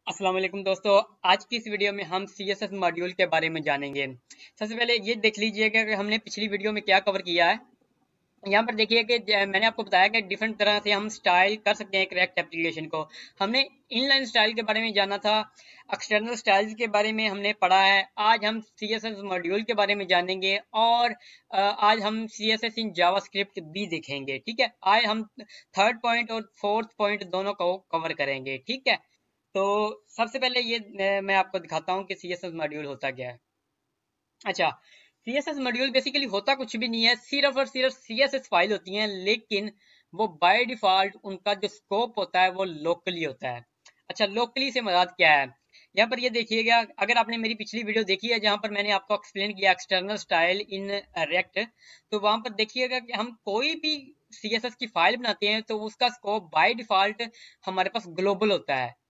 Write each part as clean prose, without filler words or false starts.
अस्सलाम वालेकुम दोस्तों। आज की इस वीडियो में हम CSS मॉड्यूल के बारे में जानेंगे। सबसे पहले ये देख लीजिएगा कि हमने पिछली वीडियो में क्या कवर किया है। यहाँ पर देखिए कि मैंने आपको बताया कि डिफरेंट तरह से हम स्टाइल कर सकते हैं एक रिएक्ट एप्लीकेशन को। हमने इनलाइन स्टाइल के बारे में जाना था, एक्सटर्नल स्टाइल्स के बारे में हमने पढ़ा है। आज हम CSS मॉड्यूल के बारे में जानेंगे और आज हम CSS इन जावास्क्रिप्ट भी देखेंगे। ठीक है, आज हम थर्ड पॉइंट और फोर्थ पॉइंट दोनों को कवर करेंगे। ठीक है, तो सबसे पहले ये मैं आपको दिखाता हूँ कि CSS मॉड्यूल होता क्या है। अच्छा, CSS मॉड्यूल बेसिकली होता कुछ भी नहीं है, सिर्फ और सिर्फ CSS फाइल होती हैं, लेकिन वो बाय डिफॉल्ट उनका जो स्कोप होता है वो लोकली होता है। अच्छा, लोकली से मराद क्या है? यहाँ पर ये देखिएगा, अगर आपने मेरी पिछली वीडियो देखी है जहां पर मैंने आपको एक्सप्लेन किया एक्सटर्नल स्टाइल इन रिएक्ट, तो वहां पर देखिएगा कि हम कोई भी CSS की फाइल बनाते हैं तो उसका स्कोप बाय डिफॉल्ट हमारे पास ग्लोबल होता है।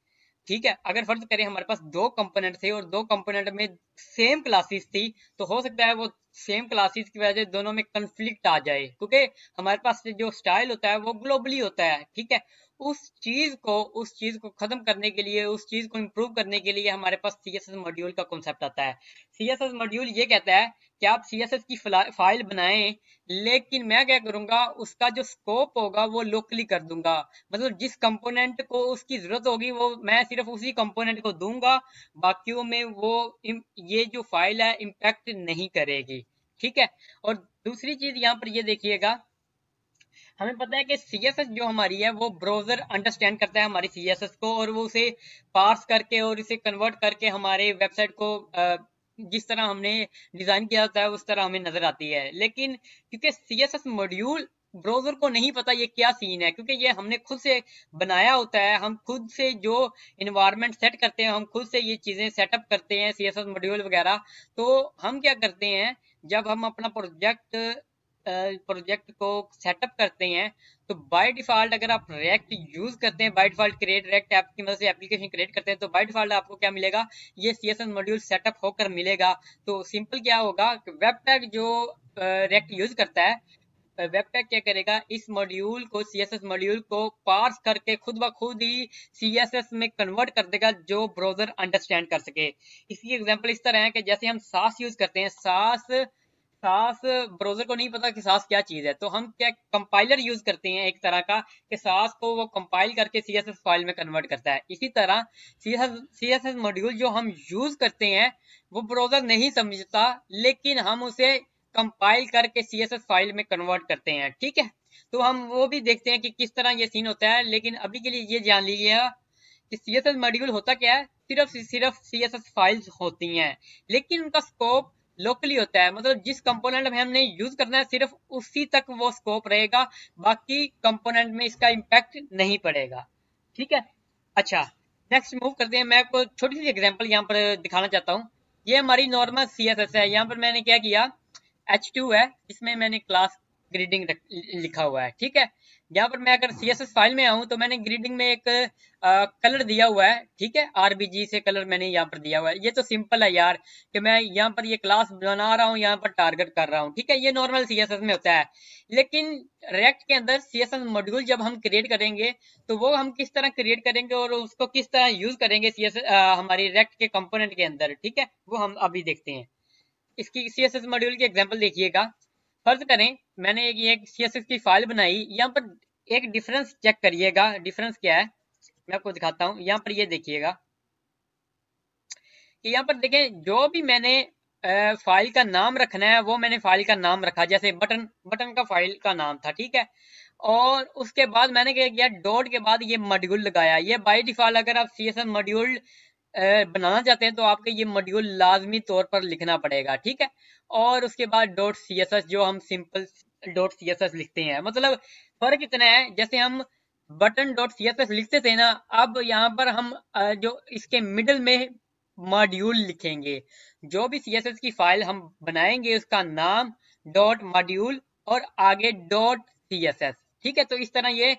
ठीक है, अगर फर्ज करें हमारे पास दो कंपोनेंट थे और दो कंपोनेंट में सेम क्लासेस थी, तो हो सकता है वो सेम क्लासेस की वजह से दोनों में कंफ्लिक्ट आ जाए, क्योंकि हमारे पास जो स्टाइल होता है वो ग्लोबली होता है। ठीक है, उस चीज को खत्म करने के लिए, उस चीज को इम्प्रूव करने के लिए हमारे पास CSS मॉड्यूल का कॉन्सेप्ट आता है। CSS मॉड्यूल ये कहता है कि आप CSS की फाइल बनाएं, लेकिन मैं क्या करूंगा, उसका जो स्कोप होगा वो लोकली कर दूंगा। मतलब जिस कंपोनेंट को उसकी जरूरत होगी वो मैं सिर्फ उसी कंपोनेंट को दूंगा, बाकियों में वो ये जो फाइल है इम्पैक्ट नहीं करेगी। ठीक है, और दूसरी चीज यहाँ पर ये देखिएगा, हमें पता है कि CSS जो हमारी है वो ब्राउजर अंडरस्टैंड करता है हमारी CSS को, और वो उसे पार्स करके और इसे कन्वर्ट करके हमारे वेबसाइट को जिस तरह हमने डिजाइन किया होता है उस तरह हमें नजर आती है। लेकिन क्योंकि CSS मॉड्यूल ब्राउजर को नहीं पता ये क्या सीन है, क्योंकि ये हमने खुद से बनाया होता है, हम खुद से जो इन्वायरमेंट सेट करते हैं, हम खुद से ये चीजें सेटअप करते हैं CSS मॉड्यूल वगैरह। तो हम क्या करते हैं, जब हम अपना प्रोजेक्ट को सेटअप करते हैं, तो बाय डिफॉल्ट अगर आप रिएक्ट यूज करते हैं, by default create react app की मदद से एप्लीकेशन क्रिएट करते हैं, तो बाय डिफॉल्ट आपको क्या मिलेगा, ये CSS मॉड्यूल सेटअप होकर मिलेगा। तो सिंपल क्या होगा, वेब पैक जो रिएक्ट यूज करता है, वेब पैक क्या करेगा, इस मॉड्यूल को CSS मॉड्यूल को पार्स करके खुद ब खुद ही CSS में कन्वर्ट कर देगा जो ब्राउजर अंडरस्टैंड कर सके। इसकी एग्जांपल इस तरह है कि जैसे हम सास यूज करते हैं, सास सास ब्राउजर को नहीं पता कि सास क्या चीज है, तो हम क्या कंपाइलर यूज करते हैं एक तरह का, कि सास को वो कंपाइल करके CSS फाइल में कन्वर्ट करता है। इसी तरह CSS मॉड्यूल जो हम यूज करते हैं वो ब्राउजर नहीं समझता, लेकिन हम उसे कंपाइल करके CSS फाइल में कन्वर्ट करते हैं। ठीक है, तो हम वो भी देखते हैं कि किस तरह ये सीन होता है, लेकिन अभी के लिए ये जान लीजिएगा कि CSS मॉड्यूल होता क्या है, सिर्फ CSS फाइल्स होती हैं, लेकिन उनका स्कोप लोकली होता है। मतलब जिस कंपोनेंट में हमने यूज करना है सिर्फ उसी तक वो स्कोप रहेगा, बाकी कंपोनेंट में इसका इम्पैक्ट नहीं पड़ेगा। ठीक है, अच्छा, नेक्स्ट मूव करते हैं। मैं आपको छोटी सी एग्जांपल यहाँ पर दिखाना चाहता हूँ। ये हमारी नॉर्मल CSS है। यहाँ पर मैंने क्या किया, H2 है जिसमें मैंने क्लास ग्रीडिंग लिखा हुआ है। ठीक है, यहाँ पर मैं अगर CSS फाइल में आऊं तो मैंने ग्रीडिंग में एक कलर दिया हुआ है। ठीक है, RBG से कलर मैंने यहाँ पर दिया हुआ है। ये तो सिंपल है यार, कि मैं यहाँ पर ये क्लास बना रहा हूँ, यहाँ पर टारगेट कर रहा हूँ। ठीक है, ये नॉर्मल CSS में होता है। लेकिन React के अंदर CSS मॉड्यूल जब हम क्रिएट करेंगे, तो वो हम किस तरह क्रिएट करेंगे और उसको किस तरह यूज करेंगे CSS हमारी React के कंपोनेंट के अंदर, ठीक है, वो हम अभी देखते हैं। इसकी CSS मॉड्यूल की एग्जांपल देखिएगा। फर्ज करें मैंने एक CSS की फाइल बनाई, यहाँ पर एक डिफरेंस चेक करिएगा। डिफरेंस क्या है मैं आपको दिखाता हूँ। यहाँ पर ये देखिएगा कि यहाँ पर देखें, जो भी मैंने फाइल का नाम रखना है वो मैंने फाइल का नाम रखा, जैसे बटन बटन का फाइल का नाम था। ठीक है, और उसके बाद मैंने क्या किया, डॉट के बाद ये मॉड्यूल लगाया। ये बाय डिफॉल्ट अगर आप CSS मॉड्यूल बनाना चाहते हैं तो आपको ये मॉड्यूल लाजमी तौर पर लिखना पड़ेगा। ठीक है, और उसके बाद डॉट CSS, जो हम सिंपल डॉट CSS लिखते हैं। मतलब फर्क इतना है, जैसे हम बटन डॉट CSS लिखते थे ना, अब यहाँ पर हम जो इसके मिडल में मॉड्यूल लिखेंगे। जो भी CSS की फाइल हम बनाएंगे उसका नाम डॉट मॉड्यूल और आगे डॉट CSS। ठीक है, तो इस तरह ये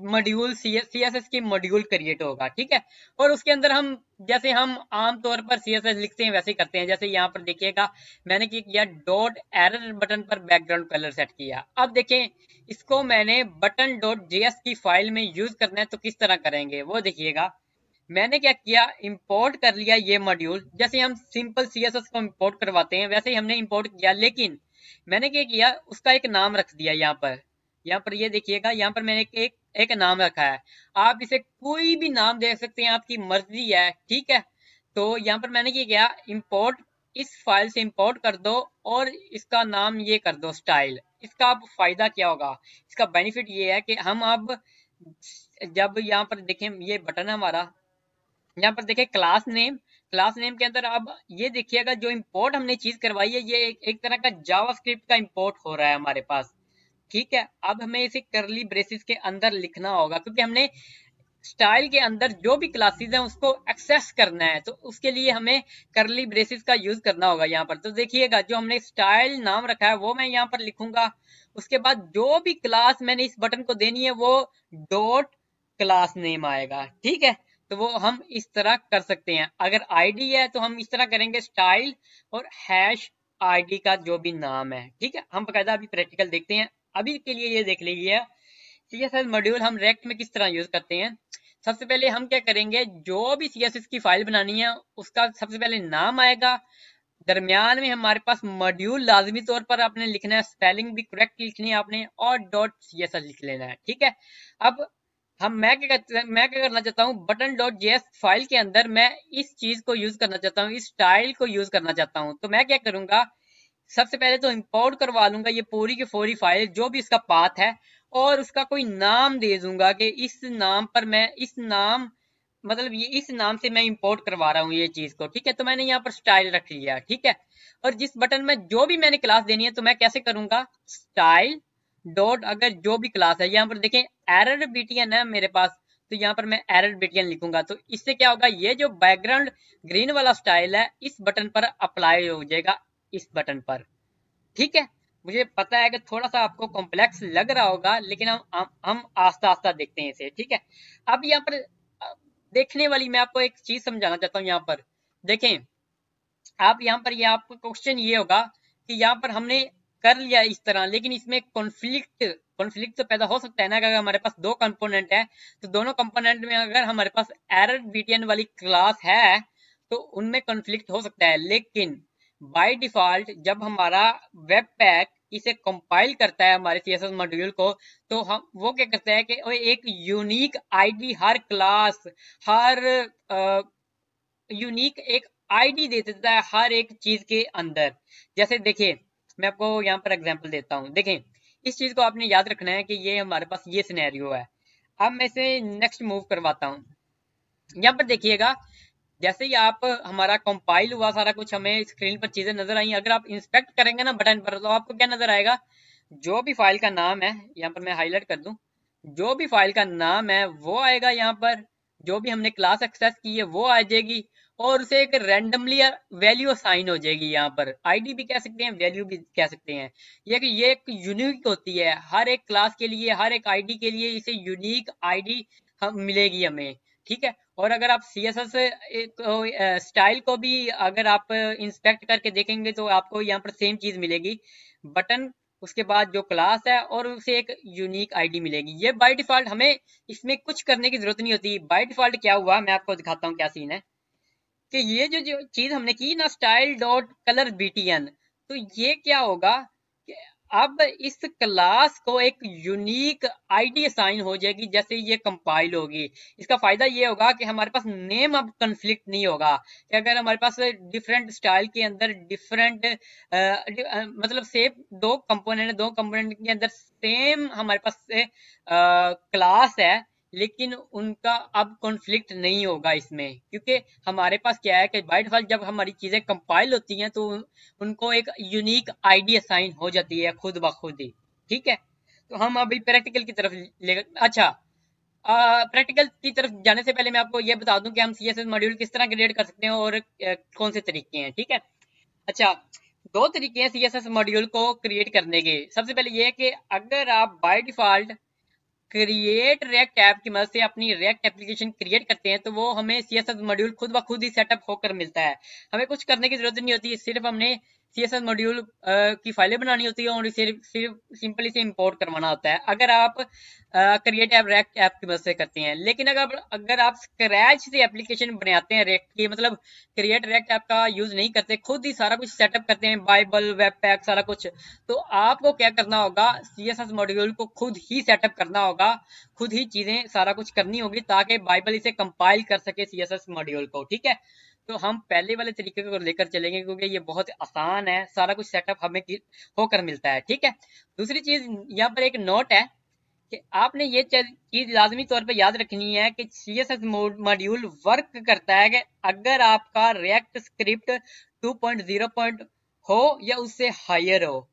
मॉड्यूल CSS की मॉड्यूल क्रिएट होगा। ठीक है, और उसके अंदर हम जैसे हम आमतौर पर CSS लिखते हैं वैसे ही करते हैं। जैसे यहाँ पर देखिएगा, मैंने क्या किया, डॉट एरर बटन पर बैकग्राउंड कलर सेट किया। अब देखें, इसको मैंने बटन डॉट JS की फाइल में यूज करना है तो किस तरह करेंगे वो देखिएगा। मैंने क्या किया, इंपोर्ट कर लिया ये मॉड्यूल। जैसे हम सिंपल सीएसएस को इंपोर्ट करवाते हैं वैसे ही हमने इंपोर्ट किया, लेकिन मैंने क्या किया, उसका एक नाम रख दिया यहाँ पर। यहाँ पर ये देखिएगा, यहाँ पर मैंने एक नाम रखा है। आप इसे कोई भी नाम दे सकते हैं, आपकी मर्जी है, ठीक है। तो यहाँ पर मैंने क्या किया, इंपोर्ट, इस फाइल से इंपोर्ट कर दो और इसका नाम ये कर दो स्टाइल। इसका अब फायदा क्या होगा, इसका बेनिफिट ये है कि हम अब जब यहाँ पर देखें, ये बटन है हमारा, यहाँ पर देखिए क्लास नेम, क्लास नेम के अंदर अब ये देखिएगा जो इंपोर्ट हमने चीज करवाई है, ये एक तरह का जावास्क्रिप्ट का इंपोर्ट हो रहा है हमारे पास, ठीक है। अब हमें इसे करली ब्रेसेस के अंदर लिखना होगा, क्योंकि हमने स्टाइल के अंदर जो भी क्लासेस हैं उसको एक्सेस करना है, तो उसके लिए हमें करली ब्रेसेस का यूज करना होगा यहाँ पर। तो देखिएगा जो हमने स्टाइल नाम रखा है वो मैं यहाँ पर लिखूंगा। उसके बाद जो भी क्लास मैंने इस बटन को देनी है वो डॉट क्लास नेम आएगा, ठीक है। तो वो हम इस तरह कर सकते हैं। अगर आईडी है तो हम इस तरह करेंगे, स्टाइल और हैश आईडी का जो भी नाम है, ठीक है। हम बकायदा अभी प्रैक्टिकल देखते हैं। अभी के लिए ये देख लीजिए सीएसएस मॉड्यूल हम रेक्ट में किस तरह यूज करते हैं। सबसे पहले हम क्या करेंगे, जो भी सीएसएस की फाइल बनानी है उसका सबसे पहले नाम आएगा, दरमियान में हमारे पास मॉड्यूल लाजमी तौर पर आपने लिखना है, स्पेलिंग भी करेक्ट लिखनी है आपने, और डॉट सीएसएस लिख लेना है, ठीक है। अब मैं क्या करना चाहता हूँ, बटन डॉट जेएस फाइल के अंदर मैं इस चीज को यूज करना चाहता हूँ, इस स्टाइल को यूज करना चाहता हूँ। तो मैं क्या करूंगा, सबसे पहले तो इंपोर्ट करवा लूंगा ये पूरी की पूरी फाइल जो भी इसका पाथ है, और उसका कोई नाम दे दूंगा कि इस नाम पर मैं, इस नाम मतलब ये इस नाम से मैं इंपोर्ट करवा रहा हूँ ये चीज को, ठीक है। तो मैंने यहाँ पर स्टाइल रख लिया, ठीक है। और जिस बटन में जो भी मैंने क्लास देनी है तो मैं कैसे करूंगा, स्टाइल डॉट, अगर जो भी क्लास है, यहाँ पर देखें एरर बीटीएन है मेरे पास, तो यहाँ पर मैं एरर बीटीएन लिखूंगा। तो इससे क्या होगा, ये जो बैकग्राउंड ग्रीन वाला स्टाइल है इस बटन पर अप्लाई हो जाएगा, इस बटन पर, ठीक है। मुझे पता है कि थोड़ा सा आपको कॉम्प्लेक्स लग रहा होगा, लेकिन हम आस्ता आस्ता देखते हैं इसे, ठीक है। अब यहाँ पर देखने वाली मैं आपको एक चीज समझाना चाहता हूँ। यहाँ पर देखें आप, यहाँ पर ये आपको क्वेश्चन ये होगा कि यहाँ पर हमने कर लिया इस तरह, लेकिन इसमें कॉन्फ्लिक्ट कॉन्फ्लिक्ट तो पैदा हो सकता है ना, कि अगर हमारे पास दो कंपोनेंट है तो दोनों कंपोनेंट में अगर हमारे पास एरर बीटीएन वाली क्लास है तो उनमें कॉन्फ्लिक्ट हो सकता है। लेकिन बाय डिफॉल्ट जब हमारा वेब पैक इसे कंपाइल करता है हमारे सीएसएस मॉड्यूल को, तो हम वो क्या करता है कि वो एक यूनिक आईडी हर क्लास, हर यूनिक एक आईडी दे देता है हर एक चीज के अंदर। जैसे देखिए मैं आपको यहाँ पर एग्जांपल देता हूँ, देखें इस चीज को आपने याद रखना है कि ये हमारे पास ये सिनेरियो है। अब मैं इसे नेक्स्ट मूव करवाता हूँ। यहाँ पर देखिएगा जैसे ही आप, हमारा कंपाइल हुआ सारा कुछ, हमें स्क्रीन पर चीजें नजर आई। अगर आप इंस्पेक्ट करेंगे ना बटन पर, तो आपको क्या नजर आएगा, जो भी फाइल का नाम है, यहाँ पर मैं हाईलाइट कर दूं, जो भी फाइल का नाम है वो आएगा यहाँ पर, जो भी हमने क्लास एक्सेस की है वो आ जाएगी, और उसे एक रैंडमली वैल्यू असाइन हो जाएगी। यहाँ पर आईडी भी कह सकते हैं, वैल्यू भी कह सकते हैं। ये एक यूनिक होती है, हर एक क्लास के लिए, हर एक आईडी के लिए इसे यूनिक आईडी हम मिलेगी हमें, ठीक है। और अगर आप सीएसएस स्टाइल को भी अगर आप इंस्पेक्ट करके देखेंगे तो आपको यहाँ पर सेम चीज मिलेगी, बटन, उसके बाद जो क्लास है और उसे एक यूनिक आईडी मिलेगी। ये बाय डिफॉल्ट, हमें इसमें कुछ करने की जरूरत नहीं होती। बाय डिफॉल्ट क्या हुआ, मैं आपको दिखाता हूँ क्या सीन है, कि ये जो चीज हमने की ना, स्टाइल डॉट कलर बीटीएन, तो ये क्या होगा कि अब इस क्लास को एक यूनिक आईडी असाइन हो जाएगी जैसे ये कंपाइल होगी। इसका फायदा ये होगा कि हमारे पास नेम अब कंफ्लिक्ट नहीं होगा, कि अगर हमारे पास डिफरेंट स्टाइल के अंदर डिफरेंट मतलब सेम दो कंपोनेंट के अंदर सेम हमारे पास क्लास है, लेकिन उनका अब कॉन्फ्लिक्ट नहीं होगा इसमें, क्योंकि हमारे पास क्या है कि बाय डिफॉल्ट जब हमारी चीजें कंपाइल होती हैं तो उनको एक यूनिक आईडी असाइन हो जाती है खुद ब खुद ही, ठीक है। तो हम अभी प्रैक्टिकल की तरफ ले, अच्छा प्रैक्टिकल की तरफ जाने से पहले मैं आपको ये बता दूं कि हम सीएसएस मॉड्यूल किस तरह क्रिएट कर सकते हैं और कौन से तरीके हैं, ठीक है। अच्छा, दो तरीके हैं सीएसएस मॉड्यूल को क्रिएट करने के। सबसे पहले ये है कि अगर आप by default create react app की मदद से अपनी रिएक्ट एप्लीकेशन क्रिएट करते हैं तो वो हमें सीएसएस मॉड्यूल खुद ब खुद ही सेटअप होकर मिलता है, हमें कुछ करने की जरूरत नहीं होती। सिर्फ हमने CSS मॉड्यूल की फाइलें बनानी होती है और इसे सिर्फ सिंपली से इंपोर्ट करवाना होता है, अगर आप क्रिएट ऐप रेक्ट ऐप की मदद से करते हैं। लेकिन अगर आप स्क्रैच से एप्लीकेशन बनाते हैं रेक्ट की, मतलब क्रिएट रेक्ट ऐप का यूज नहीं करते, खुद ही सारा कुछ सेटअप करते हैं, बाइबल, वेब पैक, सारा कुछ, तो आपको क्या करना होगा, CSS मॉड्यूल को खुद ही सेटअप करना होगा, खुद ही चीजें सारा कुछ करनी होगी, ताकि बाइबल इसे कंपाइल कर सके CSS मॉड्यूल को। ठीक है, तो हम पहले वाले तरीके को लेकर चलेंगे, क्योंकि ये बहुत आसान है, सारा कुछ सेटअप हमें होकर मिलता है। ठीक है, दूसरी चीज यहाँ पर एक नोट है कि आपने ये चीज लाजमी तौर पे याद रखनी है कि CSS मॉड्यूल वर्क करता है कि अगर आपका रिएक्ट स्क्रिप्ट 2.0 हो या उससे हायर हो।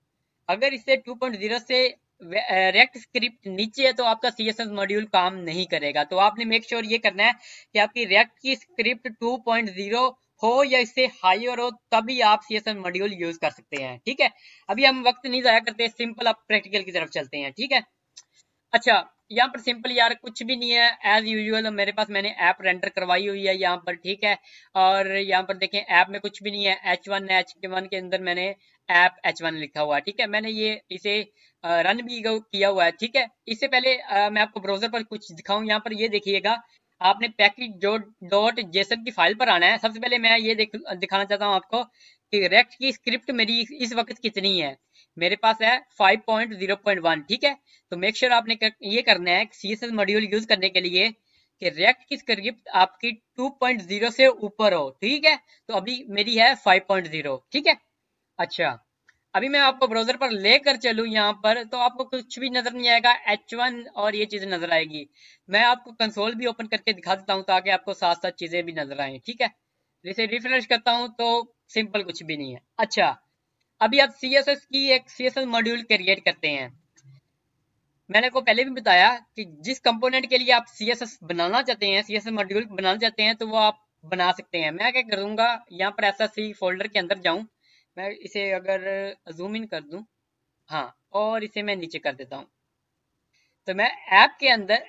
अगर इससे 2.0 से रिएक्ट स्क्रिप्ट नीचे है तो आपका CSS मॉड्यूल काम नहीं करेगा। तो आपने मेक श्योर ये करना है कि आपकी रिएक्ट की स्क्रिप्ट 2.0 हो या इससे हायर हो, तभी आप CSS मॉड्यूल यूज कर सकते हैं। ठीक है, अभी हम वक्त नहीं जाया करते, सिंपल आप प्रैक्टिकल की तरफ चलते हैं। ठीक है, अच्छा, यहाँ पर सिंपल यार कुछ भी नहीं है, एज यूजुअल मेरे पास मैंने ऐप रेंडर करवाई हुई है यहाँ पर। ठीक है, और यहाँ पर देखें ऐप में कुछ भी नहीं है, H1 के अंदर मैंने ऐप H1 लिखा हुआ है। ठीक है, मैंने ये इसे रन भी किया हुआ है। ठीक है, इससे पहले मैं आपको ब्राउजर पर कुछ दिखाऊं, यहाँ पर ये देखिएगा, आपने पैकेज डॉट जेसन की फाइल पर आना है। सबसे पहले मैं ये दिखाना चाहता हूँ आपको कि रेक्ट की स्क्रिप्ट मेरी इस वक्त कितनी है। मेरे पास है 5.0.1। ठीक है, तो मेक श्योर आपने ये करना है CSS मॉड्यूल यूज करने के लिए कि रिएक्ट की स्क्रिप्ट आपकी 2.0 से ऊपर हो। ठीक है, तो अभी मेरी है 5.0। ठीक है, अच्छा, अभी मैं आपको ब्राउजर पर लेकर चलूं यहाँ पर, तो आपको कुछ भी नजर नहीं आएगा, H1 और ये चीजें नजर आएगी। मैं आपको कंसोल भी ओपन करके दिखा देता हूँ ताकि आपको साथ साथ चीजें भी नजर आए। ठीक है, जैसे रिफ्रेश करता हूँ तो सिंपल कुछ भी नहीं है। अच्छा, अभी आप CSS मॉड्यूल क्रिएट करते हैं। मैंने को पहले भी बताया कि जिस कंपोनेंट के लिए आप CSS बनाना चाहते हैं, CSS मॉड्यूल बनाना चाहते हैं, तो वो आप बना सकते हैं। मैं क्या करूंगा, यहाँ पर SSC फोल्डर के अंदर जाऊं, मैं इसे अगर जूम इन कर दूं, हाँ, और इसे मैं नीचे कर देता हूँ, तो मैं ऐप के अंदर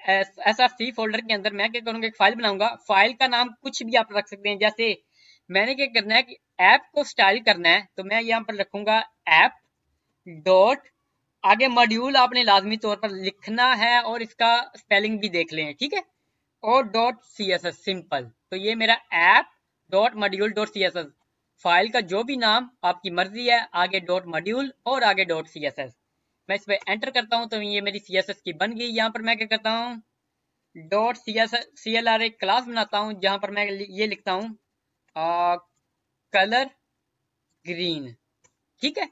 SSC फोल्डर के अंदर मैं क्या करूंगा, एक फाइल बनाऊंगा। फाइल का नाम कुछ भी आप रख सकते हैं, जैसे मैंने क्या करना है कि ऐप को स्टाइल करना है, तो मैं यहाँ पर रखूंगा ऐप डॉट, आगे मॉड्यूल आपने लाजमी तौर पर लिखना है और इसका स्पेलिंग भी देख लें। ठीक है, और डॉट CSS सिंपल। तो ये मेरा app dot module dot CSS, file का जो भी नाम आपकी मर्जी है, आगे डॉट मॉड्यूल और आगे डॉट CSS। मैं इस पे एंटर करता हूं तो ये मेरी CSS की बन गई। यहाँ पर मैं क्या करता हूँ, डॉट CLR एक क्लास बनाता हूँ, जहां पर मैं ये लिखता हूँ कलर ग्रीन। ठीक है,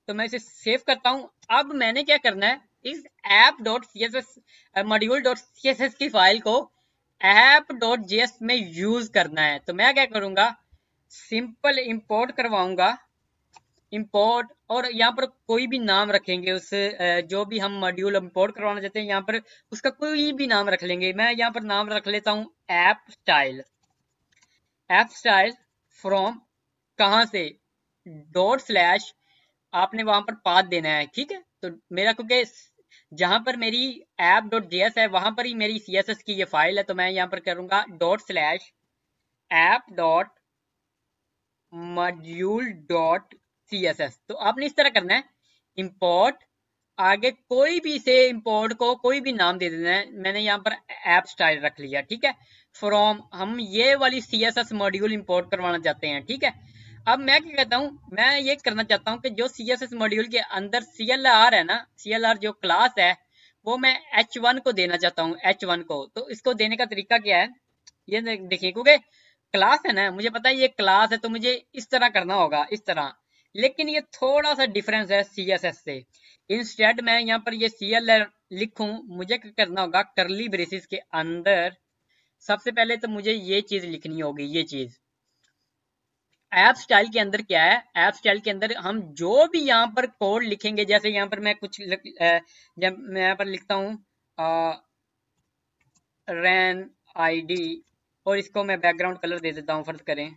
तो मैं इसे सेव करता हूं। अब मैंने क्या करना है, इस app dot CSS module dot CSS की फाइल को ऐप डॉट JS में यूज करना है। तो मैं क्या करूंगा, सिंपल इंपोर्ट करवाऊंगा, इंपोर्ट, और यहाँ पर कोई भी नाम रखेंगे उस जो भी हम मॉड्यूल इंपोर्ट करवाना चाहते हैं, यहाँ पर उसका कोई भी नाम रख लेंगे। मैं यहाँ पर नाम रख लेता हूँ app style. App style from कहाँ से, डॉट स्लैश, आपने वहां पर पाथ देना है। ठीक है, तो मेरा क्योंकि जहां पर मेरी ऐप डॉट JS है वहां पर ही मेरी CSS की ये फाइल है, तो मैं यहाँ पर करूंगा dot slash app dot module dot CSS। तो आपने इस तरह करना है, इंपोर्ट, आगे कोई भी इसे इंपोर्ट को कोई भी नाम दे देना है। मैंने यहाँ पर ऐप स्टाइल रख लिया। ठीक है, फ्रॉम, हम ये वाली CSS मॉड्यूल इंपोर्ट करवाना चाहते हैं। ठीक है, अब मैं क्या कहता हूँ, मैं ये करना चाहता हूँ कि जो CSS मॉड्यूल के अंदर CLR है ना, CLR जो क्लास है, वो मैं H1 को देना चाहता हूँ, H1 को। तो इसको देने का तरीका क्या है, ये देखिए, क्योंकि क्लास है ना, मुझे पता है ये क्लास है, तो मुझे इस तरह करना होगा, इस तरह। लेकिन ये थोड़ा सा डिफरेंस है CSS से। इंस्टेड मैं यहाँ पर ये CLR लिखूं, मुझे क्या करना होगा, करली ब्रेसिस के अंदर सबसे पहले तो मुझे ये चीज लिखनी होगी, ये चीज ऐप स्टाइल के अंदर क्या है, ऐप स्टाइल के अंदर हम जो भी यहाँ पर कोड लिखेंगे, जैसे यहाँ पर मैं कुछ जब मैं यहाँ पर लिखता हूँ रैन ID, और इसको मैं बैकग्राउंड कलर दे देता हूँ, फर्ज करें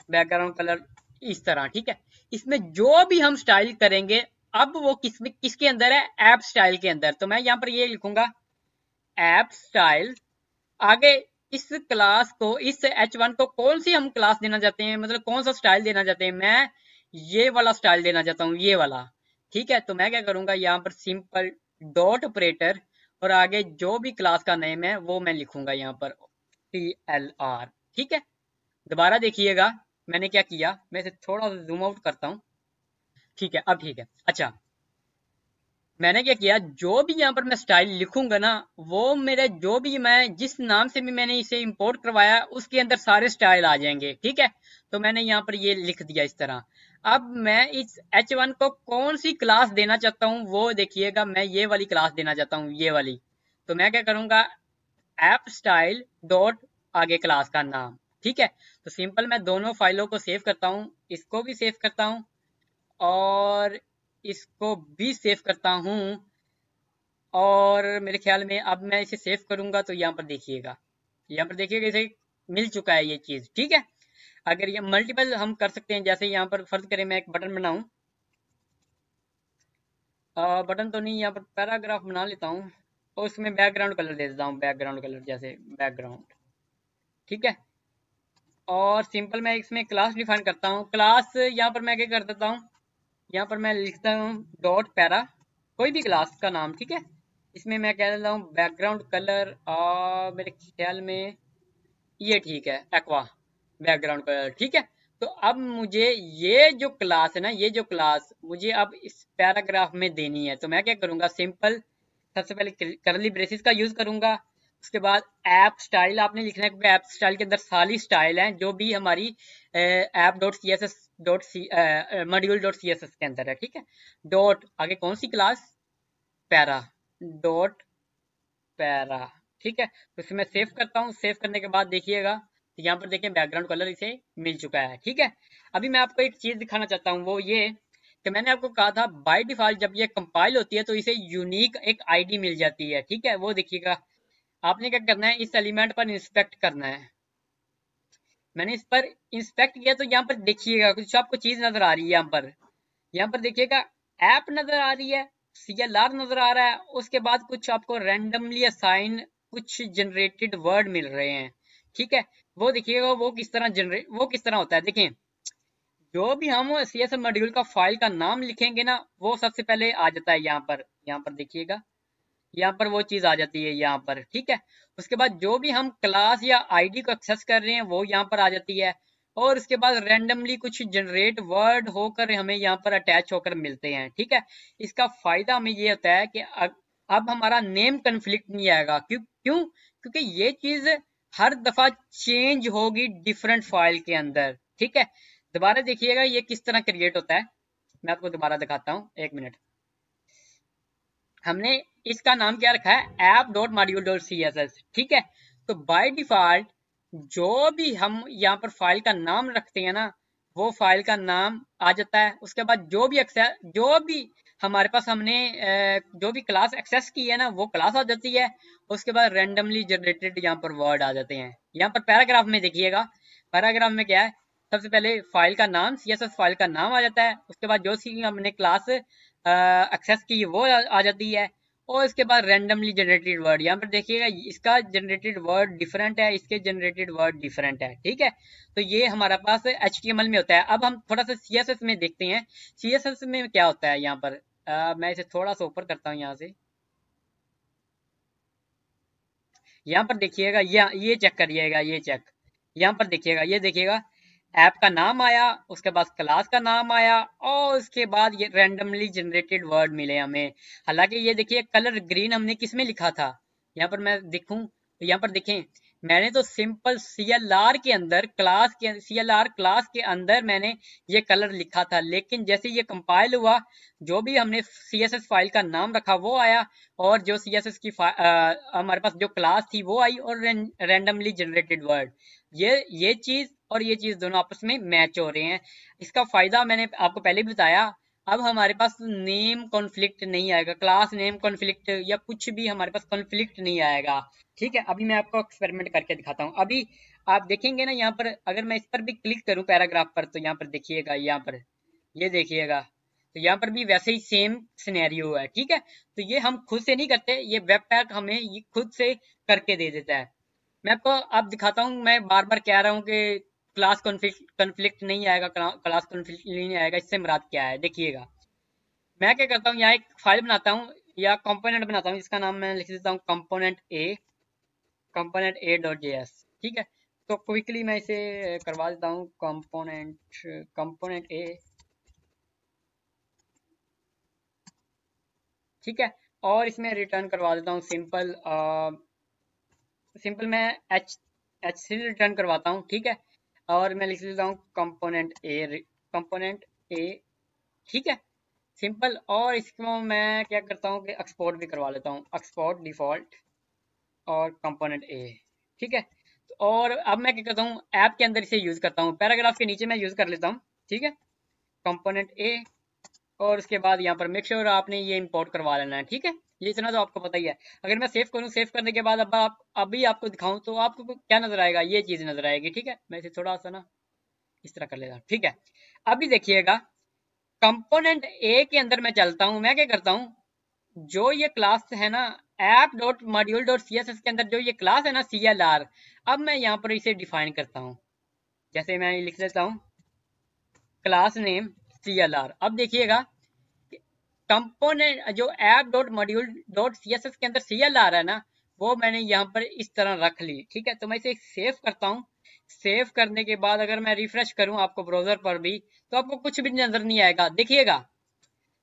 बैकग्राउंड कलर इस तरह। ठीक है, इसमें जो भी हम स्टाइल करेंगे, अब वो किसके अंदर है, ऐप स्टाइल के अंदर। तो मैं यहाँ पर ये लिखूंगा ऐप स्टाइल, आगे इस क्लास को, इस H1 को कौन सी हम क्लास देना चाहते हैं, मतलब कौन सा स्टाइल देना चाहते हैं, मैं ये वाला स्टाइल देना चाहता हूँ, ये वाला। ठीक है, तो मैं क्या करूंगा, यहाँ पर सिंपल डॉट ऑपरेटर और आगे जो भी क्लास का नेम है वो मैं लिखूंगा यहाँ पर TLR। ठीक है, दोबारा देखिएगा मैंने क्या किया, मैं इसे थोड़ा सा जूम आउट करता हूँ। ठीक है, अब ठीक है। अच्छा, मैंने क्या किया, जो भी यहाँ पर मैं स्टाइल लिखूंगा ना, वो मेरे जो भी मैं जिस नाम से भी मैंने इसे इंपोर्ट करवाया उसके अंदर सारे स्टाइल आ जाएंगे। ठीक है, तो मैंने यहाँ पर ये लिख दिया इस तरह। अब मैं इस H1 को कौन सी क्लास देना चाहता हूँ वो देखिएगा, मैं ये वाली क्लास देना चाहता हूँ, ये वाली। तो मैं क्या करूंगा, ऐप स्टाइल डॉट आगे क्लास का नाम। ठीक है, तो सिंपल मैं दोनों फाइलों को सेव करता हूँ, इसको भी सेव करता हूँ और इसको भी सेव करता हूँ। और मेरे ख्याल में अब मैं इसे सेव करूंगा तो यहाँ पर देखिएगा, यहाँ पर देखिएगा इसे मिल चुका है ये चीज। ठीक है, अगर ये मल्टीपल हम कर सकते हैं, जैसे यहाँ पर फर्ज करें मैं एक बटन बनाऊं, बटन तो नहीं, यहाँ पर पैराग्राफ बना लेता हूँ और उसमें बैकग्राउंड कलर दे देता हूँ, बैकग्राउंड कलर जैसे बैकग्राउंड। ठीक है, और सिंपल मैं इसमें क्लास डिफाइन करता हूँ। क्लास यहाँ पर मैं क्या कर देता हूँ, यहाँ पर मैं लिखता हूँ डॉट पैरा, कोई भी क्लास का नाम। ठीक है, इसमें मैं कह देता हूँ बैकग्राउंड कलर, मेरे ख्याल में ये ठीक है, एक्वा बैकग्राउंड कलर। ठीक है, तो अब मुझे ये जो क्लास है ना, ये जो क्लास मुझे अब इस पैराग्राफ में देनी है, तो मैं क्या करूंगा, सिंपल सबसे पहले करली ब्रेसिस का यूज करूंगा। उसके बाद ऐप स्टाइल आपने लिखना है, ऐप स्टाइल के अंदर सारी स्टाइल हैं जो भी हमारी app dot C S S dot C module dot C S S के अंदर है। ठीक है, डॉट आगे कौन सी क्लास, पैरा, डॉट पैरा। ठीक है, तो इसे मैं सेव करता हूँ। सेव करने के बाद देखिएगा, तो यहाँ पर देखिए बैकग्राउंड कलर इसे मिल चुका है। ठीक है, अभी मैं आपको एक चीज दिखाना चाहता हूँ, वो ये कि मैंने आपको कहा था बाय डिफॉल्ट जब ये कंपाइल होती है तो इसे यूनिक एक आईडी मिल जाती है। ठीक है, वो देखिएगा, आपने क्या करना है, इस एलिमेंट पर इंस्पेक्ट करना है। मैंने इस पर इंस्पेक्ट किया तो यहाँ पर देखिएगा कुछ आपको चीज नजर आ रही है, यहाँ पर देखिएगा ऐप नजर आ रही है, CLR नजर आ रहा है, उसके बाद कुछ आपको रैंडमली असाइन कुछ जनरेटेड वर्ड मिल रहे हैं। ठीक है, वो देखिएगा वो किस तरह जनरेट, वो किस तरह होता है, देखें जो भी हम CSS मॉड्यूल का फाइल का नाम लिखेंगे ना, वो सबसे पहले आ जाता है यहाँ पर देखिएगा, यहाँ पर वो चीज आ जाती है यहाँ पर। ठीक है, उसके बाद जो भी हम क्लास या आईडी को एक्सेस कर रहे हैं वो यहाँ पर आ जाती है, और उसके बाद रैंडमली कुछ जनरेट वर्ड होकर हमें यहाँ पर अटैच होकर मिलते हैं। ठीक है, इसका फायदा हमें ये होता है कि अब हमारा नेम कन्फ्लिक्ट नहीं आएगा। क्यों क्यों क्योंकि ये चीज हर दफा चेंज होगी डिफरेंट फाइल के अंदर। ठीक है, दोबारा देखिएगा ये किस तरह क्रिएट होता है, मैं आपको दोबारा दिखाता हूँ, एक मिनट। हमने इसका नाम क्या रखा है, app dot module dot C S S. ठीक है, तो बाय डिफॉल्ट जो भी हम यहाँ पर फाइल का नाम रखते हैं ना, वो फाइल का नाम आ जाता है। उसके बाद जो भी हमारे पास हमने जो भी क्लास एक्सेस की है ना, वो क्लास आ जाती है। उसके बाद रैंडमली जनरेटेड यहाँ पर वर्ड आ जाते हैं। यहाँ पर पैराग्राफ में देखिएगा, पैराग्राफ में क्या है, सबसे पहले फाइल का नाम, CSS फाइल का नाम आ जाता है। उसके बाद जो सी हमने क्लास एक्सेस की वो आ जाती है, और इसके बाद रैंडमली जनरेटेड वर्ड। यहाँ पर देखिएगा इसका जनरेटेड वर्ड डिफरेंट है, इसके जनरेटेड वर्ड डिफरेंट है। ठीक है, तो ये हमारे पास HTML में होता है। अब हम थोड़ा सा CSS में देखते हैं, CSS में क्या होता है। यहाँ पर मैं इसे थोड़ा सा ऊपर करता हूँ यहाँ से, यहाँ पर देखिएगा, ये चेक करिएगा, ये चेक, यहाँ पर देखिएगा, ये देखिएगा ऐप का नाम आया, उसके बाद क्लास का नाम आया, और उसके बाद ये रैंडमली जनरेटेड वर्ड मिले हमें। हालांकि ये देखिए कलर ग्रीन हमने किस में लिखा था, यहाँ पर मैं देखूं तो यहाँ पर देखें, मैंने तो सिंपल CLR के अंदर CLR क्लास के अंदर मैंने ये कलर लिखा था, लेकिन जैसे ये कंपाइल हुआ, जो भी हमने CSS फाइल का नाम रखा वो आया, और जो CSS की हमारे पास जो क्लास थी वो आई, और रैंडमली जनरेटेड वर्ड, ये चीज और ये चीज दोनों आपस में मैच हो रहे हैं। इसका फायदा मैंने आपको पहले भी बताया, अब हमारे पास नेम कॉन्फ्लिक्ट नहीं आएगा, क्लास नेम कॉन्फ्लिक्ट या कुछ भी हमारे पास कॉन्फ्लिक्ट नहीं आएगा। ठीक है, अभी मैं आपको एक्सपेरिमेंट करके दिखाता हूँ। अभी आप देखेंगे ना, यहाँ पर अगर मैं इस पर भी क्लिक करूँ पैराग्राफ पर, तो यहाँ पर देखिएगा, यहाँ पर ये देखिएगा, तो यहाँ पर भी वैसे ही सेम सिनेरियो है। ठीक है, तो ये हम खुद से नहीं करते, ये वेब पैक हमें ये खुद से करके दे देता है। मैं आपको अब दिखाता हूँ, मैं बार बार कह रहा हूँ कि क्लास कॉन्फ्लिक्ट नहीं आएगा, क्लास कॉन्फ्लिक्ट नहीं आएगा, इससे मुराद क्या है देखिएगा। मैं क्या करता हूँ, यहाँ एक फाइल बनाता हूँ या कंपोनेंट बनाता हूँ, इसका नाम मैं लिख देता हूँ कंपोनेंट ए डॉट जेएस। ठीक है, तो क्विकली मैं इसे करवा देता हूँ कंपोनेंट ए। ठीक है, और इसमें रिटर्न करवा देता हूँ सिंपल मैं एच3 रिटर्न करवाता हूँ। ठीक है, और मैं लिख देता हूँ कंपोनेंट ए। ठीक है, सिंपल। और इसको मैं क्या करता हूँ कि एक्सपोर्ट भी करवा लेता हूँ, एक्सपोर्ट डिफॉल्ट और कंपोनेंट ए। ठीक है, तो और अब मैं क्या करता हूँ, ऐप के अंदर इसे यूज करता हूँ, पैराग्राफ के नीचे मैं यूज कर लेता हूँ। ठीक है, कंपोनेंट ए, और उसके बाद यहाँ पर मेक श्योर आपने ये इंपोर्ट करवा लेना है। ठीक है, ये इतना तो आपको पता ही है। अगर मैं सेव करूँ, सेव करने के बाद अब आप अभी आपको दिखाऊं तो आपको क्या नजर आएगा, ये चीज नजर आएगी। ठीक है, मैं इसे थोड़ा सा ना इस तरह कर लेता हूँ। ठीक है, अभी देखिएगा कंपोनेंट ए के अंदर मैं चलता हूँ, मैं क्या करता हूँ, जो ये क्लास है ना app dot module dot C S S के अंदर जो ये क्लास है ना CLR, अब मैं यहाँ पर इसे डिफाइन करता हूँ। जैसे मैं लिख देता हूँ क्लास नेम CLR। अब देखिएगा कंपोनेंट जो app dot module dot C S S के अंदर CLR है ना, वो मैंने यहाँ पर इस तरह रख ली। ठीक है, तो मैं इसे सेव करता हूँ। सेव करने के बाद अगर मैं रिफ्रेश करूँ आपको ब्राउजर पर भी, तो आपको कुछ भी नजर नहीं आएगा। देखिएगा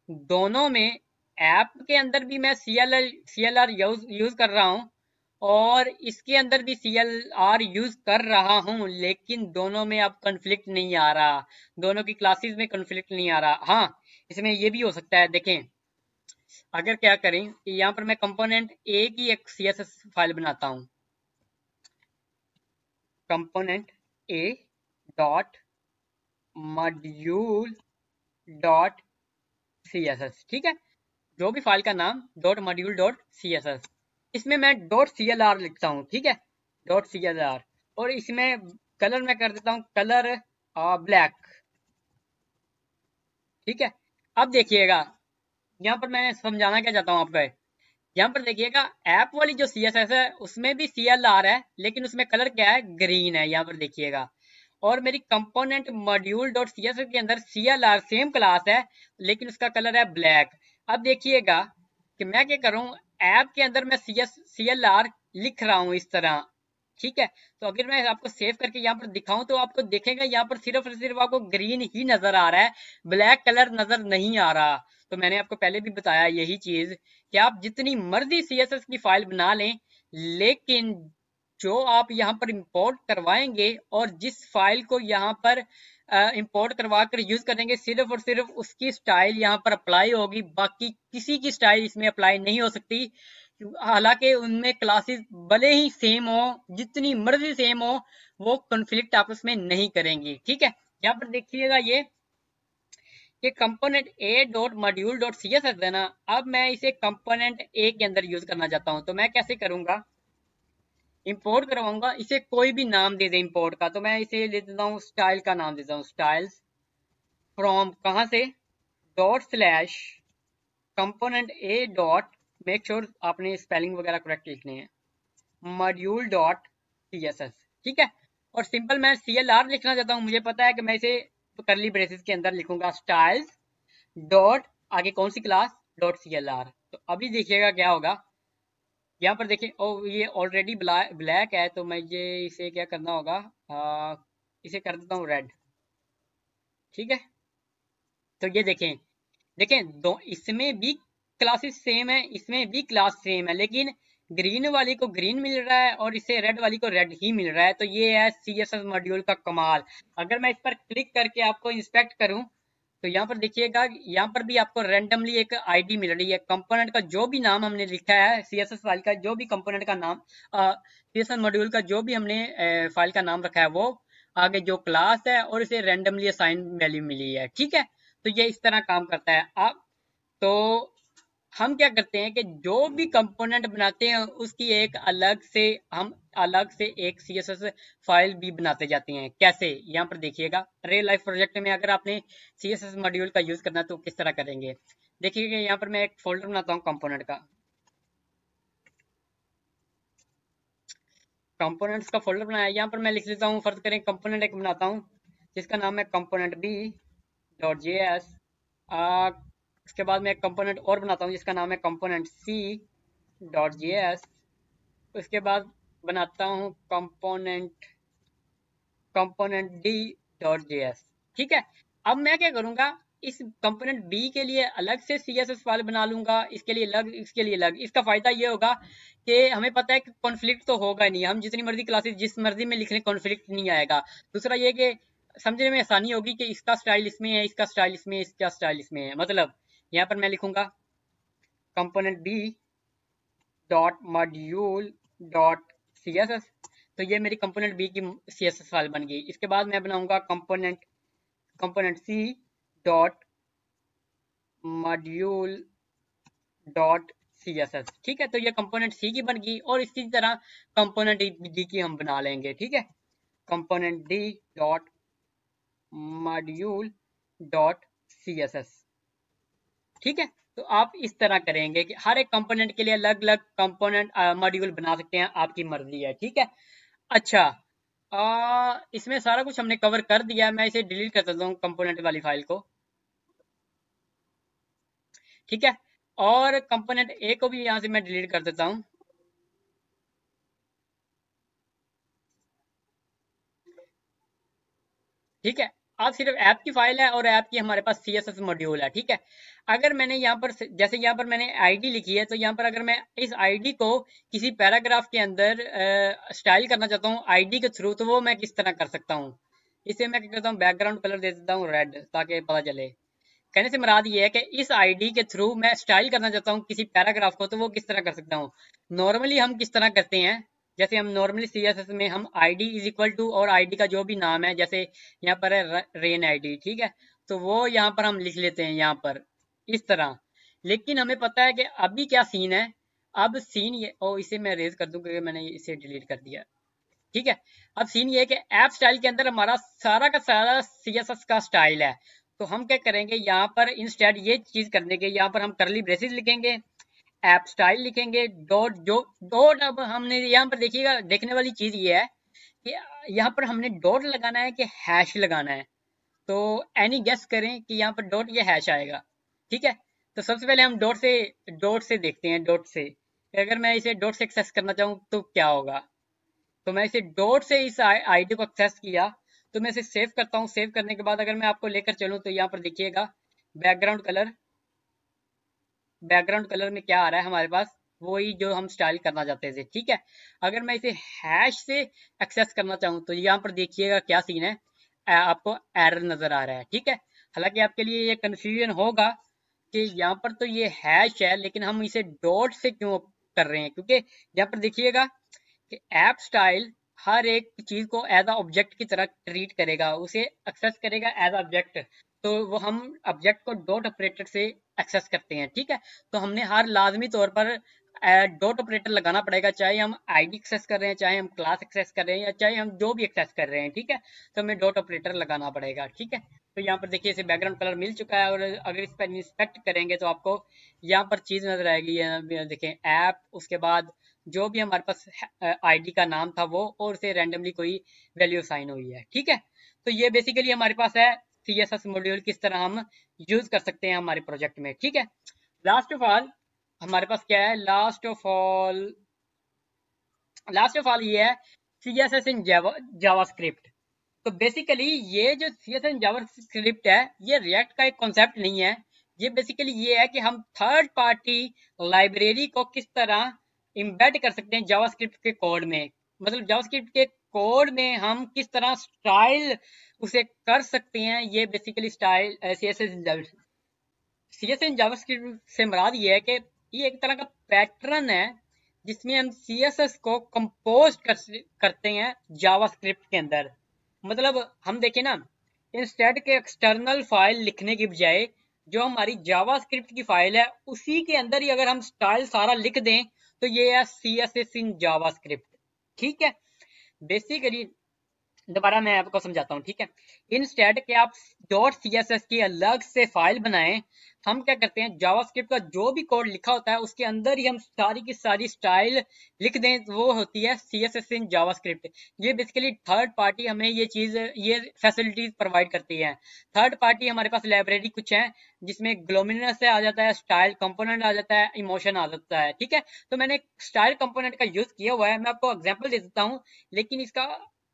दोनों में, ऐप के अंदर भी मैं CLR यूज कर रहा हूँ और इसके अंदर भी CLR यूज कर रहा हूँ, लेकिन दोनों में अब कॉन्फ्लिक्ट नहीं आ रहा, दोनों की क्लासेस में कॉन्फ्लिक्ट नहीं आ रहा। हाँ, इसमें ये भी हो सकता है, देखें अगर क्या करें कि यहाँ पर मैं कंपोनेंट ए की एक CSS फाइल बनाता हूँ, कंपोनेंट ए डॉट मॉड्यूल डॉट CSS। ठीक है, जो भी फाइल का नाम डॉट मॉड्यूल डॉट CSS, इसमें मैं डॉट CLR लिखता हूँ। ठीक है, डॉट CLR, और इसमें कलर मैं कर देता हूँ कलर ब्लैक। ठीक है, अब देखिएगा यहाँ पर मैं समझाना क्या चाहता हूँ आपको, यहाँ पर देखिएगा ऐप वाली जो CSS है उसमें भी CLR है, लेकिन उसमें कलर क्या है, ग्रीन है। यहाँ पर देखिएगा, और मेरी कंपोनेंट मॉड्यूल डॉट CSS के अंदर CLR सेम क्लास है, लेकिन उसका कलर है ब्लैक। अब देखिएगा कि मैं क्या करूँ, ऐप के अंदर मैं CLR लिख रहा हूँ इस तरह। ठीक है, तो अगर मैं आपको सेव करके यहाँ पर दिखाऊं तो आपको देखेगा यहाँ पर सिर्फ और सिर्फ आपको ग्रीन ही नजर आ रहा है, ब्लैक कलर नजर नहीं आ रहा। तो मैंने आपको पहले भी बताया यही चीज कि आप जितनी मर्जी CSS की फाइल बना लें, लेकिन जो आप यहाँ पर इंपोर्ट करवाएंगे और जिस फाइल को यहाँ पर इंपोर्ट करवा कर यूज करेंगे, सिर्फ और सिर्फ उसकी स्टाइल यहाँ पर अप्लाई होगी, बाकी किसी की स्टाइल इसमें अप्लाई नहीं हो सकती। हालांकि उनमें क्लासेस भले ही सेम हो, जितनी मर्जी सेम हो, वो कॉन्फ्लिक्ट आपस में नहीं करेंगी। ठीक है, यहाँ पर देखिएगा ये कंपोनेंट ए डॉट मॉड्यूल डॉट CSS है ना, अब मैं इसे कंपोनेंट ए के अंदर यूज करना चाहता हूँ, तो मैं कैसे करूंगा, इंपोर्ट करवाऊंगा, इसे कोई भी नाम दे दे इंपोर्ट का, तो मैं इसे ले देता हूँ स्टाइल का नाम देता हूँ, स्टाइल्स फ्रॉम कहाँ से, डॉट स्लैश कंपोनेंट ए डॉट, मेक श्योर आपने स्पेलिंग वगैरह करेक्ट लिखने हैं, मॉड्यूल डॉट CSS। ठीक है, और सिंपल मैं CLR लिखना चाहता हूँ, मुझे पता है कि मैं इसे करली ब्रेसेस के अंदर लिखूंगा, स्टाइल्स डॉट आगे कौन सी क्लास, डॉट CLR। तो अभी देखिएगा क्या होगा, यहाँ पर देखिए ओ ये ऑलरेडी ब्लैक है, तो मैं ये इसे क्या करना होगा, इसे कर देता हूँ रेड। ठीक है, तो ये देखें, दो इसमें भी क्लासेस सेम है, इसमें भी क्लास सेम है, लेकिन ग्रीन वाली को ग्रीन मिल रहा है और इसे रेड वाली को रेड ही मिल रहा है। तो ये है CSS मॉड्यूल का कमाल। अगर मैं इस पर क्लिक करके आपको इंस्पेक्ट करूं, तो यहाँ पर देखिएगा, यहाँ पर भी आपको रेंडमली एक आईडी मिल रही है, कंपोनेंट का जो भी नाम हमने लिखा है, CSS फाइल का जो भी कंपोनेंट का नाम, CSS मॉड्यूल का जो भी हमने फाइल का नाम रखा है, वो आगे जो क्लास है और इसे रेंडमली असाइन वैल्यू मिली है। ठीक है, तो ये इस तरह काम करता है। अब तो हम क्या करते हैं कि जो भी कंपोनेंट बनाते हैं उसकी एक अलग से एक CSS फाइल भी बनाते जाते हैं। कैसे, यहाँ पर देखिएगा, रियल लाइफ प्रोजेक्ट में अगर आपने CSS मॉड्यूल का यूज करना है तो किस तरह करेंगे, देखिएगा यहाँ पर मैं एक फोल्डर बनाता हूँ कंपोनेंट का, कंपोनेंट्स का फोल्डर बनाया, यहाँ पर मैं लिख लेता हूँ, फर्ज करें कंपोनेंट एक बनाता हूँ जिसका नाम है component B dot J S. उसके बाद मैं एक कंपोनेंट और बनाता हूँ जिसका नाम है component C dot J S. उसके बाद बनाता हूँ component component D dot J S. ठीक है, अब मैं क्या करूंगा, इस कंपोनेंट बी के लिए अलग से CSS फाइल बना लूंगा, इसके लिए अलग, इसके लिए अलग। इसका फायदा ये होगा कि हमें पता है कि कॉन्फ्लिक्ट तो होगा नहीं, हम जितनी मर्जी क्लासेस जिस मर्जी में लिख लें कॉन्फ्लिक्ट नहीं आएगा। दूसरा ये कि समझने में आसानी होगी कि इसका स्टाइल इसमें है, इसका स्टाइल इसमें है, इसका स्टाइल इसमें है। मतलब यहाँ पर मैं लिखूंगा component B dot module dot CSS, तो ये मेरी कंपोनेंट बी की CSS फाइल बन गई। इसके बाद मैं बनाऊंगा component C dot module dot CSS। ठीक है, तो ये कंपोनेंट सी की बन गई, और इसी तरह कंपोनेंट डी की हम बना लेंगे। ठीक है, component D dot module dot CSS। ठीक है, तो आप इस तरह करेंगे कि हर एक कंपोनेंट के लिए अलग अलग कंपोनेंट मॉड्यूल बना सकते हैं, आपकी मर्जी है। ठीक है, अच्छा, इसमें सारा कुछ हमने कवर कर दिया है। मैं इसे डिलीट कर देता हूँ कंपोनेंट वाली फाइल को। ठीक है, और कंपोनेंट ए को भी यहाँ से मैं डिलीट कर देता हूँ। ठीक है, अब सिर्फ ऐप की फाइल है और ऐप की हमारे पास CSS मॉड्यूल है। ठीक है, अगर मैंने यहाँ पर जैसे यहाँ पर मैंने आईडी लिखी है, तो यहाँ पर अगर मैं इस आईडी को किसी पैराग्राफ के अंदर स्टाइल करना चाहता हूँ आईडी के थ्रू, तो वो मैं किस तरह कर सकता हूँ। इसे मैं क्या करता हूँ, बैकग्राउंड कलर दे देता हूँ रेड, ताकि पता चले। कहने से मुराद ये है कि इस आईडी के थ्रू मैं स्टाइल करना चाहता हूँ किसी पैराग्राफ को, तो वो किस तरह कर सकता हूँ। नॉर्मली हम किस तरह करते हैं, जैसे हम नॉर्मली CSS में हम आईडी इज इक्वल टू और आईडी का जो भी नाम है, जैसे यहाँ पर है रेन आईडी। ठीक है, तो वो यहाँ पर हम लिख लेते हैं यहाँ पर इस तरह। लेकिन हमें पता है कि अभी क्या सीन है। अब सीन ये, ओ इसे मैं रेज कर दूं क्योंकि मैंने इसे डिलीट कर दिया। ठीक है, अब सीन ये है कि ऐप स्टाइल के अंदर हमारा सारा का सारा CSS का स्टाइल है। तो हम क्या करेंगे, यहाँ पर इंस्टेड ये चीज करने के, यहाँ पर हम करली ब्रेसेस लिखेंगे, ऐप स्टाइल लिखेंगे, डॉट जो डॉट। अब हमने यहाँ पर देखिएगा, देखने वाली चीज ये है कि यहाँ पर हमने डॉट लगाना है कि हैश लगाना है। तो एनी गेस करें कि यहाँ पर डॉट या हैश आएगा। ठीक है, तो सबसे पहले हम डॉट से देखते हैं, डॉट से अगर मैं इसे डॉट से एक्सेस करना चाहूँ तो क्या होगा। तो मैं इसे डॉट से इस आईडी को एक्सेस किया, तो मैं इसे सेव करता हूँ। सेव करने के बाद अगर मैं आपको लेकर चलूँ, तो यहाँ पर देखिएगा बैकग्राउंड कलर, बैकग्राउंड कलर में क्या आ रहा है हमारे पास, वही जो हम स्टाइल करना चाहते थे। ठीक है, अगर मैं इसे हैश से एक्सेस करना चाहूँ, तो यहाँ पर देखिएगा क्या सीन है, आपको एरर नजर आ रहा है। ठीक है, हालांकि आपके लिए ये कंफ्यूजन होगा कि यहाँ पर तो ये हैश है, लेकिन हम इसे डॉट से क्यों कर रहे हैं, क्योंकि यहाँ पर देखिएगा कि ऐप स्टाइल हर एक चीज को एज अ ऑब्जेक्ट की तरह ट्रीट करेगा, उसे एक्सेस करेगा एज ऑब्जेक्ट। तो वो हम ऑब्जेक्ट को डॉट ऑपरेटर से एक्सेस करते हैं। ठीक है, तो हमने हर लाजमी तौर पर डॉट ऑपरेटर लगाना पड़ेगा, चाहे हम आईडी एक्सेस कर रहे हैं, चाहे हम क्लास एक्सेस कर रहे हैं, या चाहे हम जो भी एक्सेस कर रहे हैं। ठीक है, तो हमें डॉट ऑपरेटर लगाना पड़ेगा। ठीक है, तो यहाँ पर देखिए इसे बैकग्राउंड कलर मिल चुका है, और अगर इस पर इंस्पेक्ट करेंगे तो आपको यहाँ पर चीज नजर आएगी। देखें ऐप, उसके बाद जो भी हमारे पास आईडी का नाम था वो, और उसे रैंडमली कोई वैल्यू साइन हुई है। ठीक है, तो ये बेसिकली हमारे पास है CSS मॉड्यूल, किस तरह हम यूज कर सकते हैं हमारे प्रोजेक्ट में। ठीक है, लास्ट ऑफ ऑल हमारे पास क्या है, लास्ट ऑफ ऑल ये है CSS इन जावास्क्रिप्ट। तो बेसिकली ये जो CSS इन जावास्क्रिप्ट है, ये रिएक्ट का एक कॉन्सेप्ट नहीं है। ये बेसिकली ये है कि हम थर्ड पार्टी लाइब्रेरी को किस तरह इम्बेड कर सकते हैं जावास्क्रिप्ट के कोड में। मतलब जावास्क्रिप्ट के कोड में हम किस तरह स्टाइल उसे कर सकते हैं, ये basically style CSS in JavaScript से मुराद ये है कि ये एक तरह का पैटर्न है जिसमें हम CSS को कंपोज करते हैं जावास्क्रिप्ट के अंदर। मतलब हम देखें ना, इंस्टेड के एक्सटर्नल फाइल लिखने की बजाय जो हमारी जावास्क्रिप्ट की फाइल है उसी के अंदर ही अगर हम स्टाइल सारा लिख दें, तो ये है CSS इन जावास्क्रिप्ट। ठीक है, बेसिकली दोबारा मैं आपको समझाता हूँ, ठीक है। इंस्टेड कि आप .css की अलग से फाइल बनाएं, हम क्या करते हैं, जावास्क्रिप्ट का जो भी कोड लिखा होता है उसके अंदर ही हम सारी की सारी स्टाइल लिख दें, वो होती है CSS इन जावास्क्रिप्ट। ये बेसिकली थर्ड पार्टी हमें ये चीज, ये फैसिलिटीज प्रोवाइड करती है। थर्ड पार्टी हमारे पास लाइब्रेरी कुछ है जिसमें ग्लोमिनस से आ जाता है, स्टाइल कंपोनेंट आ जाता है, इमोशन आ जाता है, ठीक है। तो मैंने स्टाइल कंपोनेंट का यूज किया हुआ है, मैं आपको एग्जांपल दे देता हूँ, लेकिन इसका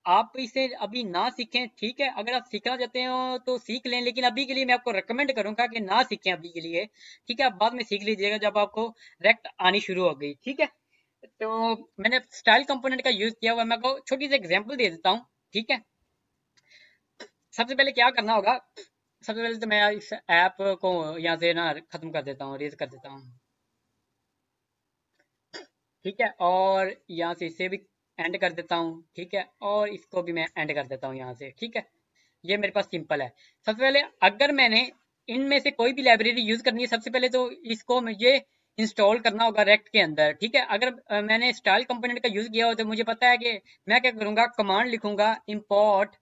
आप इसे अभी ना सीखें, ठीक है। अगर आप सीखना चाहते हो तो सीख लें, लेकिन अभी के लिए मैं आपको रिकमेंड करूंगा कि ना सीखें अभी के लिए, ठीक है। आप बाद में सीख लीजिएगा जब आपको रेक्ट आनी शुरू हो गई, ठीक है। तो मैंने स्टाइल कंपोनेंट का यूज किया हुआ, मैं आपको छोटी सी एग्जांपल दे देता हूँ, ठीक है। सबसे पहले क्या करना होगा, सबसे पहले तो मैं इस ऐप को यहाँ से ना खत्म कर देता हूँ, रेज कर देता हूँ, ठीक है। और यहाँ से इसे भी एंड कर देता हूँ, ठीक है। और इसको भी मैं एंड कर देता हूँ यहाँ से, ठीक है। ये मेरे पास सिंपल है। सबसे पहले अगर मैंने इनमें से कोई भी लाइब्रेरी यूज करनी है, सबसे पहले तो इसको मुझे इंस्टॉल करना होगा रेक्ट के अंदर, ठीक है। अगर मैंने स्टाइल कंपोनेंट का यूज किया हो तो मुझे पता है कि मैं क्या करूंगा, कमांड लिखूंगा import,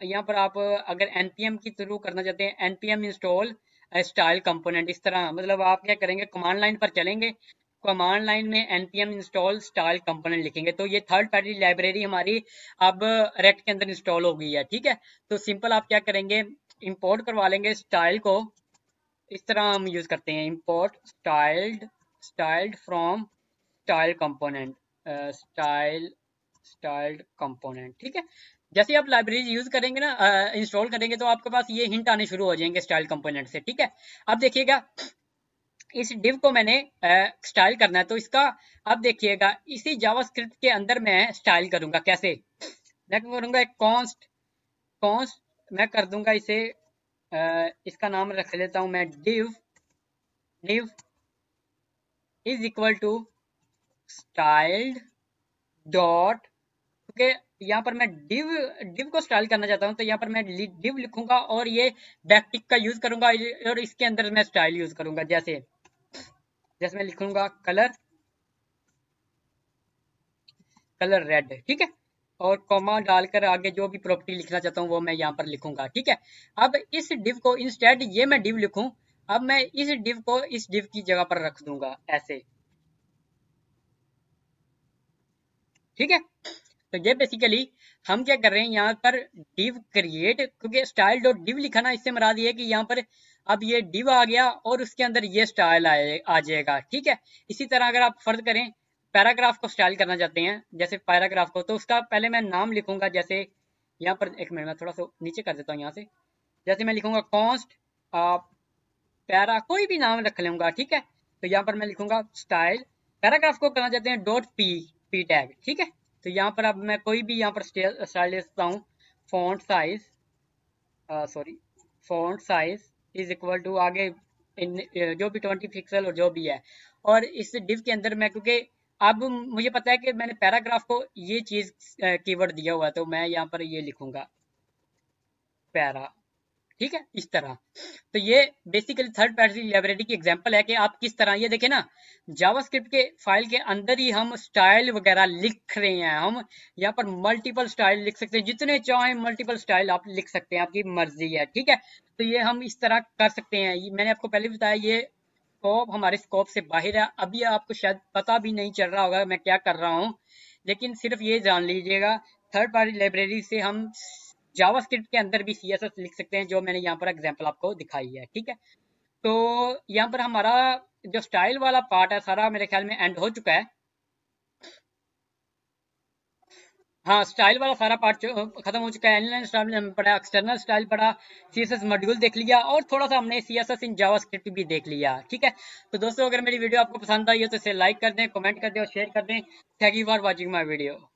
यहाँ पर आप अगर npm की थ्रू करना चाहते हैं, npm इंस्टॉल स्टाइल कंपोनेंट, इस तरह मतलब आप क्या करेंगे, कमांड लाइन पर चलेंगे, कमांड लाइन में npm इंस्टॉल स्टाइल कंपोनेंट लिखेंगे, तो ये थर्ड पार्टी लाइब्रेरी हमारी अब रेक्ट के अंदर इंस्टॉल हो गई है, ठीक है। तो सिंपल आप क्या करेंगे, इंपोर्ट करवा लेंगे स्टाइल को, इस तरह हम यूज करते हैं, import styled from style component, styled component, ठीक है। जैसे आप लाइब्रेरी यूज करेंगे ना, इंस्टॉल करेंगे, तो आपके पास ये हिंट आने शुरू हो जाएंगे स्टाइल कंपोनेंट से, ठीक है। अब देखिएगा, इस डिव को मैंने स्टाइल करना है, तो इसका अब देखिएगा, इसी जावास्क्रिप्ट के अंदर मैं स्टाइल करूंगा, कैसे, मैं करूंगा एक कॉन्स्ट मैं कर दूंगा इसे, इसका नाम रख लेता हूं मैं div is equal to styled dot, क्योंकि यहाँ पर मैं डिव को स्टाइल करना चाहता हूँ, तो यहाँ पर मैं डिव लिखूंगा और ये बैकटिक का यूज करूंगा, और इसके अंदर मैं स्टाइल यूज करूंगा, जैसे मैं लिखूंगा कलर रेड, ठीक है। और कॉमा डालकर आगे जो भी प्रॉपर्टी लिखना चाहता हूँ वो मैं यहाँ पर लिखूंगा, ठीक है। अब इस डिव को इंस्टेड ये मैं डिव लिखूं, अब मैं इस डिव को इस डिव की जगह पर रख दूंगा ऐसे, ठीक है। तो ये बेसिकली हम क्या कर रहे हैं, यहाँ पर डिव क्रिएट, क्योंकि स्टाइल डॉट डिव लिखा ना, इससे मराद ये है कि यहाँ पर अब ये डिव आ गया और उसके अंदर ये स्टाइल आ जाएगा, ठीक है। इसी तरह अगर आप फर्ज करें, पैराग्राफ को स्टाइल करना चाहते हैं, जैसे पैराग्राफ को, तो उसका पहले मैं नाम लिखूंगा, जैसे यहाँ पर एक मिनट में थोड़ा सा नीचे कर देता हूँ यहाँ से, जैसे मैं लिखूंगा कॉन्स्ट पैरा, कोई भी नाम रख लूंगा, ठीक है। तो यहाँ पर मैं लिखूंगा स्टाइल, पैराग्राफ को करना चाहते हैं डॉट पी टैग, ठीक है। तो यहाँ पर अब मैं कोई भी यहाँ पर स्टाइल देता हूँ, font size, sorry, font size is equal to आगे इन जो भी 20 पिक्सल और जो भी है, और इस डिव के अंदर मैं, क्योंकि अब मुझे पता है कि मैंने पैराग्राफ को ये चीज कीवर्ड दिया हुआ है, तो मैं यहाँ पर ये लिखूंगा पैरा, ठीक है, इस तरह। तो ये बेसिकली थर्ड पार्टी लाइब्रेरी की एग्जांपल है कि आप किस तरह, ये देखें ना, जावास्क्रिप्ट के फाइल के अंदर ही हम स्टाइल वगैरह लिख रहे हैं, हम यहाँ पर मल्टीपल स्टाइल लिख सकते हैं, जितने चाहें मल्टीपल स्टाइल आप लिख सकते हैं, आपकी मर्जी है, ठीक है। तो ये हम इस तरह कर सकते हैं, मैंने आपको पहले बताया, ये स्कोप हमारे स्कोप से बाहर है, अभी आपको शायद पता भी नहीं चल रहा होगा मैं क्या कर रहा हूँ, लेकिन सिर्फ ये जान लीजिएगा, थर्ड पार्टी लाइब्रेरी से हम जावास्क्रिप्ट के अंदर भी CSS लिख सकते हैं, जो मैंने यहाँ पर एग्जांपल आपको दिखाई है, ठीक है। तो यहाँ पर हमारा जो स्टाइल वाला पार्ट है सारा मेरे ख्याल में एंड हो चुका है। हाँ, स्टाइल वाला सारा पार्ट खत्म हो चुका है, इनलाइन स्टाइल पढ़ा, एक्सटर्नल स्टाइल पढ़ा, CSS मॉड्यूल देख लिया, और थोड़ा सा हमने CSS इन जावास्क्रिप्ट भी देख लिया, ठीक है। तो दोस्तों, अगर मेरी वीडियो आपको पसंद आई हो तो इसे लाइक कर दें, कमेंट कर दें और शेयर कर दें। Thank you for watching my video.